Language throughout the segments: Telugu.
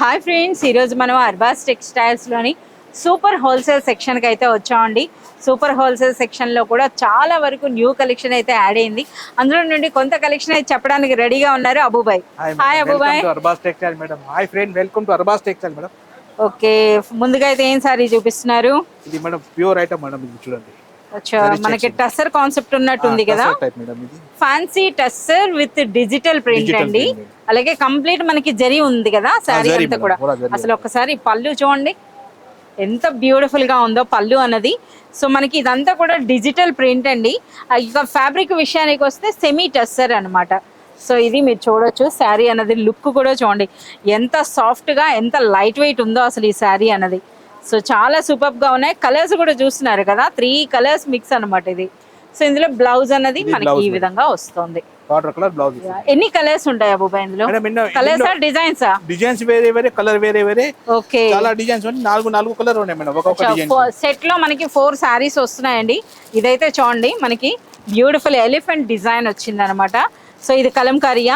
హాయ్ ఫ్రెండ్స్, ఈరోజు మనం అర్బాస్ టెక్స్టైల్స్లోని సూపర్ హోల్సేల్ సెక్షన్కి అయితే వచ్చామండి. సూపర్ హోల్సేల్ సెక్షన్లో కూడా చాలా వరకు న్యూ కలెక్షన్ అయితే యాడ్ అయింది. అందులో నుండి కొంత కలెక్షన్ అయితే చెప్పడానికి రెడీగా ఉన్నారు Abubhai. Hi Abubhai. Arbaz textile madam. Hi friend, welcome to Arbaz textile madam. Okay, ముందుగా అయితే ఏం సారీ చూపిస్తున్నారు? ఇది మేడం ప్యూర్ ఐటమ్ మేడం, ఇది చూడండి. మనకి టస్సర్ కాన్సెప్ట్ ఉన్నట్టుంది కదా, fancy tussar with digital print అండి. అలాగే కంప్లీట్ మనకి జరీ ఉంది కదా శారీ అంతా కూడా. అసలు ఒక్కసారి పళ్ళు చూడండి ఎంత బ్యూటిఫుల్ గా ఉందో పళ్ళు అన్నది. సో మనకి ఇదంతా కూడా డిజిటల్ ప్రింట్ అండి. ఇక ఫ్యాబ్రిక్ విషయానికి వస్తే సెమీ టస్సర్ అనమాట. సో ఇది మీరు చూడొచ్చు, శారీ అన్నది లుక్ కూడా చూడండి ఎంత సాఫ్ట్ గా ఎంత లైట్ వెయిట్ ఉందో అసలు ఈ శారీ అన్నది. సో చాలా సూపర్ గా ఉన్నాయి. కలర్స్ కూడా చూస్తున్నారు కదా, 3 కలర్స్ మిక్స్ అనమాట ఇది. సో ఇందులో బ్లౌజ్ అన్నది మనకి ఈ విధంగా వస్తుంది. ఎన్ని కలర్స్ ఉంటాయి అబూబాయ్ ఇందులో? కలర్స్ డిజైన్స్ డిజైన్స్ వేరే వేరే, కలర్ వేరే వేరే. ఓకే, చాలా డిజైన్స్ ఉన్నాయి. 4 కలర్ ఉన్నాయి మేడం ఒక్కొక్క డిజైన్. సెట్ లో మనకి 4 సారీస్ వస్తున్నాయండి. ఇదైతే చూడండి మనకి బ్యూటిఫుల్ ఎలిఫెంట్ డిజైన్ వచ్చింది అనమాట. సో ఇది కలంకారీయా?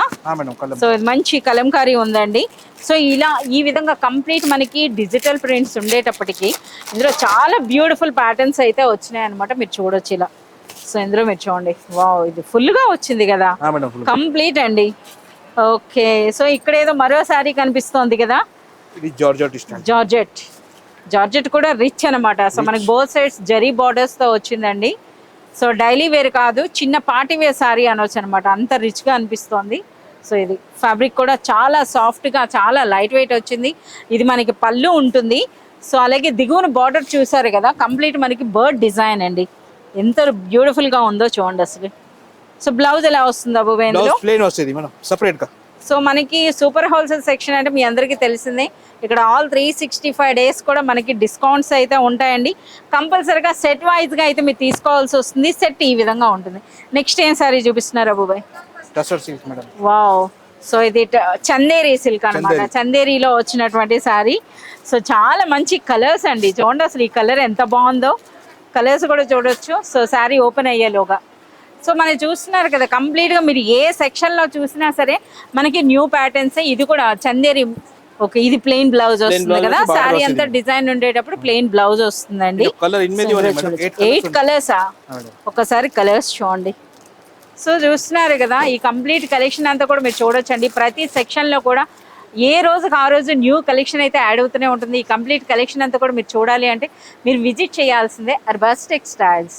సో ఇది మంచి కలంకారీ ఉందండి. సో ఇలా ఈ విధంగా కంప్లీట్ మనకి డిజిటల్ ప్రింట్స్ ఉండేటప్పటికి ఇందులో చాలా బ్యూటిఫుల్ ప్యాటర్న్స్ అయితే వచ్చినాయి అనమాట. మీరు చూడొచ్చు ఇలా. సో ఇందులో మీరు చూడండి, వావ్ ఇది ఫుల్ గా వచ్చింది కదా కంప్లీట్ అండి. ఓకే, సో ఇక్కడ ఏదో మరో సారీ కనిపిస్తోంది కదా, జార్జెట్ కూడా రిచ్ అనమాట. సో మనకి బోత్ సైడ్స్ జరీ బార్డర్స్ తో వచ్చిందండి. సో డైలీ వేర్ కాదు, చిన్న పార్టీ వేర్ సారీ అనవచ్చు అనమాట, అంత రిచ్ గా అనిపిస్తోంది. సో ఇది ఫ్యాబ్రిక్ కూడా చాలా సాఫ్ట్ గా చాలా లైట్ వెయిట్ వచ్చింది. ఇది మనకి పళ్ళు ఉంటుంది. సో అలాగే దిగువన బార్డర్ చూసారు కదా, కంప్లీట్ మనకి బర్డ్ డిజైన్ అండి. ఎంత బ్యూటిఫుల్ గా ఉందో చూడండి అసలు. సో బ్లౌజ్ ఎలా వస్తుంది అబూబాయ్? సో మనకి సూపర్ హోల్సేల్ సెక్షన్ అంటే మీ అందరికీ తెలిసిందే. ఇక్కడ ఆల్ 365 డేస్ కూడా మనకి డిస్కౌంట్స్ అయితే ఉంటాయండి. కంపల్సరీగా సెట్ వైజ్ గా అయితే మీరు తీసుకోవాల్సి వస్తుంది. సెట్ ఈ విధంగా ఉంటుంది. నెక్స్ట్ ఏం సారీ చూపిస్తున్నారు అబూబాయ్? వావ్, సో ఇది చందేరి సిల్క్ అనమాట. చందేరిలో వచ్చినటువంటి సారీ. సో చాలా మంచి కలర్స్ అండి. చూడండి అసలు ఈ కలర్ ఎంత బాగుందో. కలర్స్ కూడా చూడొచ్చు. సో శారీ ఓపెన్ అయ్యేలోగా. సో మనం చూస్తున్నారు కదా, కంప్లీట్ గా మీరు ఏ సెక్షన్ లో చూసినా సరే మనకి న్యూ ప్యాటర్న్స్. ఇది కూడా చందేరి. ఓకే, ఇది ప్లెయిన్ బ్లౌజ్ వస్తుంది కదా, శారీ అంతా డిజైన్ ఉండేటప్పుడు ప్లెయిన్ బ్లౌజ్ వస్తుందండి. 8 కలర్సా? ఒకసారి కలర్స్ చూడండి. సో చూస్తున్నారు కదా, ఈ కంప్లీట్ కలెక్షన్ అంతా కూడా మీరు చూడొచ్చండి. ప్రతి సెక్షన్ లో కూడా ఏ రోజుకి ఆ రోజు న్యూ కలెక్షన్ అయితే యాడ్ అవుతూనే ఉంటుంది. ఈ కంప్లీట్ కలెక్షన్ అంతా కూడా మీరు చూడాలి అంటే మీరు విజిట్ చేయాల్సిందే అర్బాస్ టెక్స్టైల్స్.